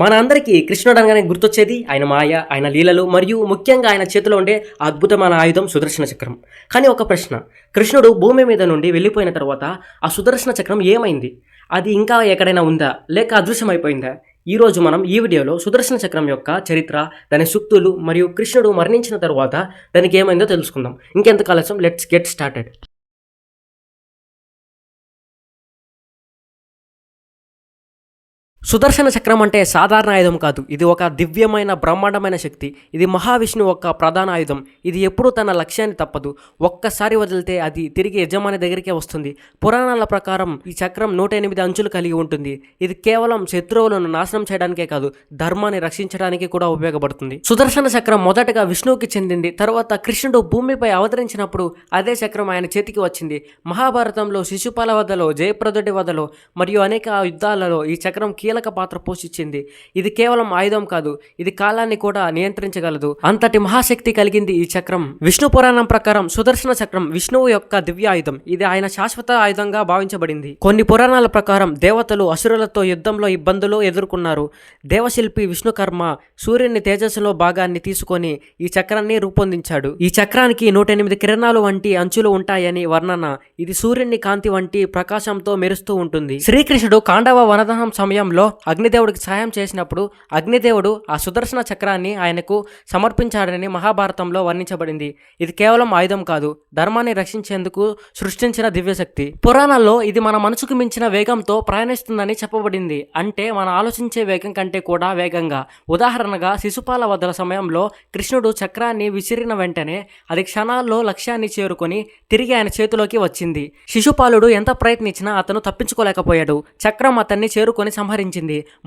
మన అందరికీ కృష్ణుడు అనగానే గుర్తొచ్చేది ఆయన మాయ, ఆయన లీలలు మరియు ముఖ్యంగా ఆయన చేతిలో ఉండే అద్భుతమైన ఆయుధం సుదర్శన చక్రం. కానీ ఒక ప్రశ్న, కృష్ణుడు భూమి మీద నుండి వెళ్ళిపోయిన తర్వాత ఆ సుదర్శన చక్రం ఏమైంది? అది ఇంకా ఎక్కడైనా ఉందా లేక అదృశ్యమైపోయిందా? ఈరోజు మనం ఈ వీడియోలో సుదర్శన చక్రం యొక్క చరిత్ర, దాని సూక్తులు మరియు కృష్ణుడు మరణించిన తర్వాత దానికి ఏమైందో తెలుసుకుందాం. ఇంకెంత ఆలస్యం, లెట్స్ గెట్ స్టార్టెడ్. సుదర్శన చక్రం అంటే సాధారణ ఆయుధం కాదు. ఇది ఒక దివ్యమైన బ్రహ్మాండమైన శక్తి. ఇది మహావిష్ణువు యొక్క ప్రధాన ఆయుధం. ఇది ఎప్పుడూ తన లక్ష్యాన్ని తప్పదు. ఒక్కసారి వదిలితే అది తిరిగి యజమాని దగ్గరికే వస్తుంది. పురాణాల ప్రకారం ఈ చక్రం 108 అంచులు కలిగి ఉంటుంది. ఇది కేవలం శత్రువులను నాశనం చేయడానికే కాదు, ధర్మాన్ని రక్షించడానికి కూడా ఉపయోగపడుతుంది. సుదర్శన చక్రం మొదటగా విష్ణువుకి చెందింది. తర్వాత కృష్ణుడు భూమిపై అవతరించినప్పుడు అదే చక్రం ఆయన చేతికి వచ్చింది. మహాభారతంలో శిశుపాల వధలో, జయప్రదుడి వధలో మరియు అనేక యుద్ధాలలో ఈ చక్రం కీలక పాత్ర పోషించింది. ఇది కేవలం ఆయుధం కాదు, ఇది కాలాన్ని కూడా నియంత్రించగలదు. అంతటి మహాశక్తి కలిగింది ఈ చక్రం. విష్ణు పురాణం ప్రకారం సుదర్శన చక్రం విష్ణువు యొక్క దివ్య ఆయుధం. ఇది ఆయన శాశ్వత ఆయుధంగా భావించబడింది. కొన్ని పురాణాల ప్రకారం దేవతలు అసురులతో యుద్ధంలో ఇబ్బందులు ఎదుర్కొన్నారు. దేవశిల్పి విష్ణుకర్మ సూర్యుని తేజస్సులో భాగాన్ని తీసుకొని ఈ చక్రాన్ని రూపొందించాడు. ఈ చక్రానికి 108 కిరణాలు వంటి అంచులు ఉంటాయని వర్ణన. ఇది సూర్యుని కాంతి వంటి ప్రకాశంతో మెరుస్తూ ఉంటుంది. శ్రీకృష్ణుడు కాండవ వనదహనం సమయంలో అగ్నిదేవుడికి సహాయం చేసినప్పుడు అగ్నిదేవుడు ఆ సుదర్శన చక్రాన్ని ఆయనకు సమర్పించాడని మహాభారతంలో వర్ణించబడింది. ఇది కేవలం ఆయుధం కాదు, ధర్మాన్ని రక్షించేందుకు సృష్టించిన దివ్యశక్తి. పురాణాల్లో ఇది మన మనసుకు మించిన వేగంతో ప్రయాణిస్తుందని చెప్పబడింది. అంటే మన ఆలోచించే వేగం కంటే కూడా వేగంగా. ఉదాహరణగా శిశుపాల వధల సమయంలో కృష్ణుడు చక్రాన్ని విసిరిన వెంటనే అది క్షణాల్లో లక్ష్యాన్ని చేరుకొని తిరిగి ఆయన చేతిలోకి వచ్చింది. శిశుపాలుడు ఎంత ప్రయత్నించినా అతను తప్పించుకోలేకపోయాడు. చక్రం అతన్ని చేరుకొని సంహరించింది.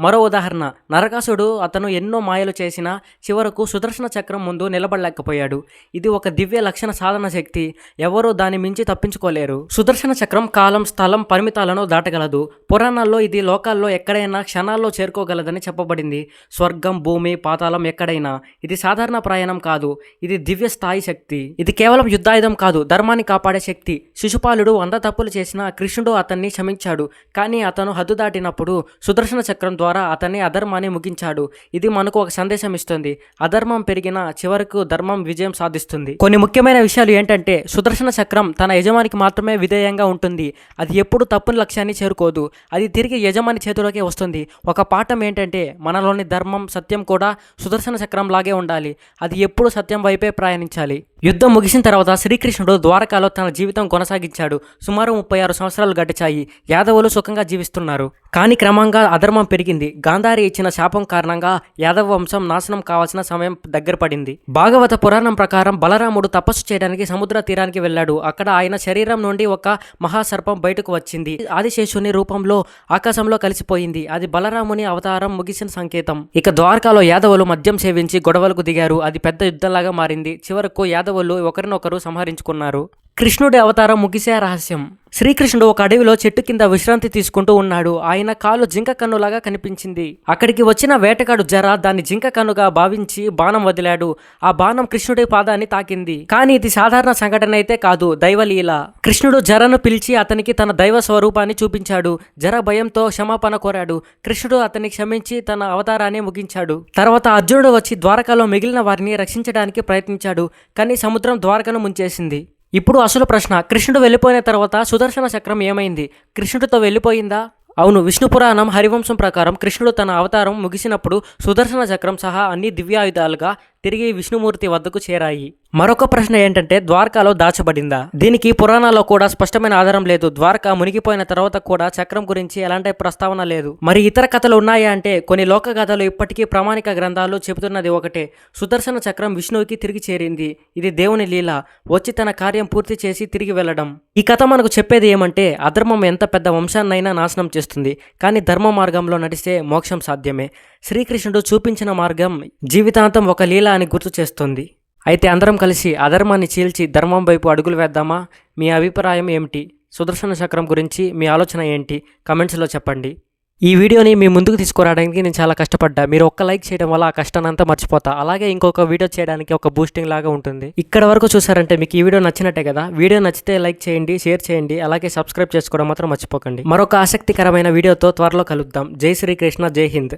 మరో ఉదాహరణ, నరకాసుడు అతను ఎన్నో మాయలు చేసినా చివరకు సుదర్శన చక్రం ముందు నిలబడలేకపోయాడు. ఇది ఒక దివ్య లక్షణ సాధన శక్తి. ఎవరూ దాని మించి తప్పించుకోలేరు. సుదర్శన చక్రం కాలం, స్థలం, పరిమితాలను దాటగలదు. పురాణాల్లో ఇది లోకాల్లో ఎక్కడైనా క్షణాల్లో చేరుకోగలదని చెప్పబడింది. స్వర్గం, భూమి, పాతాళం ఎక్కడైనా. ఇది సాధారణ ప్రయాణం కాదు, ఇది దివ్య స్థాయి శక్తి. ఇది కేవలం యుద్ధాయుధం కాదు, ధర్మాన్ని కాపాడే శక్తి. శిశుపాలుడు 100 తప్పులు చేసినా కృష్ణుడు అతన్ని క్షమించాడు. కానీ అతను హద్దు దాటినప్పుడు సుదర్శన చక్రం ద్వారా అతన్ని అధర్మాన్ని ముగించాడు. ఇది మనకు ఒక సందేశం ఇస్తుంది. అధర్మం పెరిగినా చివరకు ధర్మం విజయం సాధిస్తుంది. కొన్ని ముఖ్యమైన విషయాలు ఏంటంటే, సుదర్శన చక్రం తన యజమానికి మాత్రమే విధేయంగా ఉంటుంది. అది ఎప్పుడు తప్పుని లక్ష్యాన్ని చేరుకోదు. అది తిరిగి యజమాని చేతిలోకి వస్తుంది. ఒక పాఠం ఏంటంటే, మనలోని ధర్మం, సత్యం కూడా సుదర్శన చక్రం లాగే ఉండాలి. అది ఎప్పుడు సత్యం వైపే ప్రయాణించాలి. యుద్ధం ముగిసిన తర్వాత శ్రీకృష్ణుడు ద్వారకాలో తన జీవితం కొనసాగించాడు. సుమారు 36 సంవత్సరాలు గడిచాయి. యాదవులు సుఖంగా జీవిస్తున్నారు. కానీ క్రమంగా అధర్మం పెరిగింది. గాంధారి ఇచ్చిన శాపం కారణంగా యాదవ వంశం నాశనం కావాల్సిన సమయం దగ్గర పడింది. భాగవత పురాణం ప్రకారం బలరాముడు తపస్సు చేయడానికి సముద్ర తీరానికి వెళ్ళాడు. అక్కడ ఆయన శరీరం నుండి ఒక మహాసర్పం బయటకు వచ్చింది. ఆదిశేషుని రూపంలో ఆకాశంలో కలిసిపోయింది. అది బలరాముని అవతారం ముగిసిన సంకేతం. ఇక ద్వారకాలో యాదవులు మద్యం సేవించి గొడవలకు దిగారు. అది పెద్ద యుద్ధంలాగా మారింది. చివరకు యాదవులు ఒకరినొకరు సంహరించుకున్నారు. కృష్ణుడి అవతారం ముగిసే రహస్యం. శ్రీకృష్ణుడు ఒక అడవిలో చెట్టు కింద విశ్రాంతి తీసుకుంటూ ఉన్నాడు. ఆయన కాలు జింక కన్నులాగా కనిపించింది. అక్కడికి వచ్చిన వేటగాడు జర దాన్ని జింక కన్నుగా భావించి బాణం వదిలాడు. ఆ బాణం కృష్ణుడి పాదాన్ని తాకింది. కానీ ఇది సాధారణ సంఘటన అయితే కాదు, దైవలీల. కృష్ణుడు జరను పిలిచి అతనికి తన దైవ స్వరూపాన్ని చూపించాడు. జర భయంతో క్షమాపణ కోరాడు. కృష్ణుడు అతన్ని క్షమించి తన అవతారాన్ని ముగించాడు. తర్వాత అర్జునుడు వచ్చి ద్వారకాలో మిగిలిన వారిని రక్షించడానికి ప్రయత్నించాడు. కానీ సముద్రం ద్వారకను ముంచేసింది. ఇప్పుడు అసలు ప్రశ్న, కృష్ణుడు వెళ్ళిపోయిన తర్వాత సుదర్శన చక్రం ఏమైంది? కృష్ణుడితో వెళ్ళిపోయిందా? అవును, విష్ణు పురాణం, హరివంశం ప్రకారం కృష్ణుడు తన అవతారం ముగిసినప్పుడు సుదర్శన చక్రం సహా అన్ని దివ్యాయుధాలుగా తిరిగి విష్ణుమూర్తి వద్దకు చేరాయి. మరొక ప్రశ్న ఏంటంటే, ద్వారకాలో దాచబడిందా? దీనికి పురాణాల్లో కూడా స్పష్టమైన ఆధారం లేదు. ద్వారక మునిగిపోయిన తర్వాత కూడా చక్రం గురించి ఎలాంటి ప్రస్తావన లేదు. మరి ఇతర కథలు ఉన్నాయా అంటే, కొన్ని లోక కథలు ఇప్పటికీ ప్రామాణిక గ్రంథాలు చెబుతున్నది ఒకటే. సుదర్శన చక్రం విష్ణువుకి తిరిగి చేరింది. ఇది దేవుని లీల, వచ్చి తన కార్యం పూర్తి చేసి తిరిగి వెళ్ళడం. ఈ కథ మనకు చెప్పేది ఏమంటే, అధర్మం ఎంత పెద్ద వంశాన్నైనా నాశనం చేస్తుంది, కానీ ధర్మ మార్గంలో నడిస్తే మోక్షం సాధ్యమే. శ్రీకృష్ణుడు చూపించిన మార్గం జీవితాంతం ఒక లీల అని గుర్తు చేస్తుంది. అయితే అందరం కలిసి అధర్మాన్ని చీల్చి ధర్మం వైపు అడుగులు వేద్దామా? మీ అభిప్రాయం ఏమిటి? సుదర్శన చక్రం గురించి మీ ఆలోచన ఏంటి? కమెంట్స్లో చెప్పండి. ఈ వీడియోని మీ ముందుకు తీసుకురావడానికి నేను చాలా కష్టపడ్డా. మీరు ఒక్క లైక్ చేయడం వల్ల ఆ కష్టాన్ని అంతా మర్చిపోతా. అలాగే ఇంకొక వీడియో చేయడానికి ఒక బూస్టింగ్ లాగా ఉంటుంది. ఇక్కడ వరకు చూసారంటే మీకు ఈ వీడియో నచ్చినట్టే కదా. వీడియో నచ్చితే లైక్ చేయండి, షేర్ చేయండి, అలాగే సబ్స్క్రైబ్ చేసుకోవడం మాత్రం మర్చిపోకండి. మరొక ఆసక్తికరమైన వీడియోతో త్వరలో కలుద్దాం. జై శ్రీకృష్ణ, జై హింద్.